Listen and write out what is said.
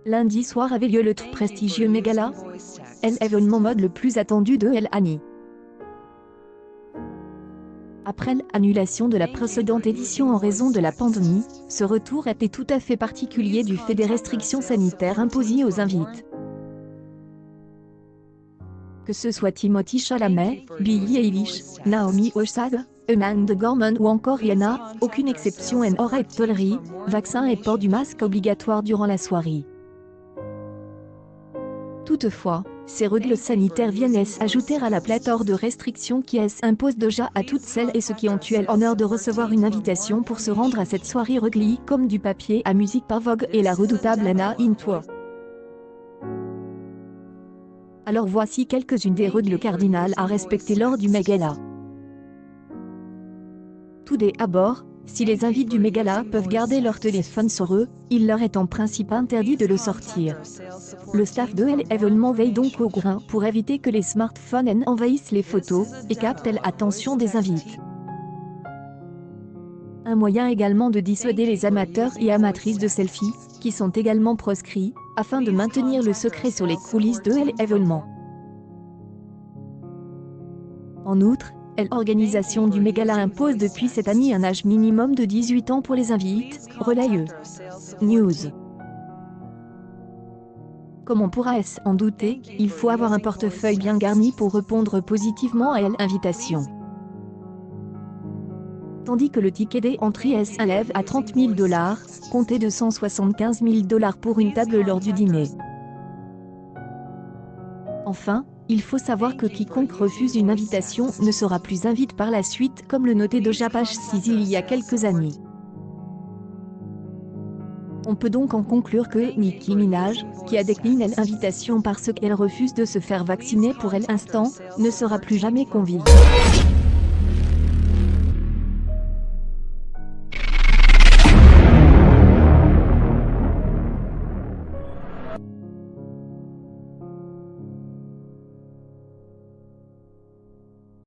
Lundi soir avait lieu le tout prestigieux Megala, l'événement mode le plus attendu de El Hani. Après l'annulation de la précédente édition en raison de la pandémie, ce retour était tout à fait particulier du fait des restrictions sanitaires imposées aux invités. Que ce soit Timothée Chalamet, Billie Eilish, Naomi Osaka, Amanda Gorman ou encore Rihanna, aucune exception n'aurait été tolérée, vaccin et port du masque obligatoire durant la soirée. Toutefois, ces règles sanitaires viennent s'ajouter à la pléthore de restrictions qui s'imposent déjà à toutes celles et ceux qui ont eu l'honneur de recevoir une invitation pour se rendre à cette soirée recueillie comme du papier à musique par Vogue et la redoutable Anna Wintour. Alors voici quelques-unes des règles cardinales à respecter lors du Megala. Tout d'abord, si les invités du Megala peuvent garder leur téléphone sur eux, il leur est en principe interdit de le sortir. Le staff de l'événement veille donc au grain pour éviter que les smartphones envahissent les photos et captent l'attention des invités. Un moyen également de dissuader les amateurs et amatrices de selfies, qui sont également proscrits, afin de maintenir le secret sur les coulisses de l'événement. En outre, l'organisation du Megala impose depuis cette année un âge minimum de 18 ans pour les invités, relaye News. Comme on pourra s'en douter, il faut avoir un portefeuille bien garni pour répondre positivement à l'invitation. Tandis que le ticket d'entrée s'élève à 30 000 $, comptez de 175 000 $ pour une table lors du dîner. Enfin, il faut savoir que quiconque refuse une invitation ne sera plus invité par la suite comme le notait Doja Page 6 il y a quelques années. On peut donc en conclure que Nicki Minaj, qui a décliné l'invitation parce qu'elle refuse de se faire vacciner pour l'instant, ne sera plus jamais conviée.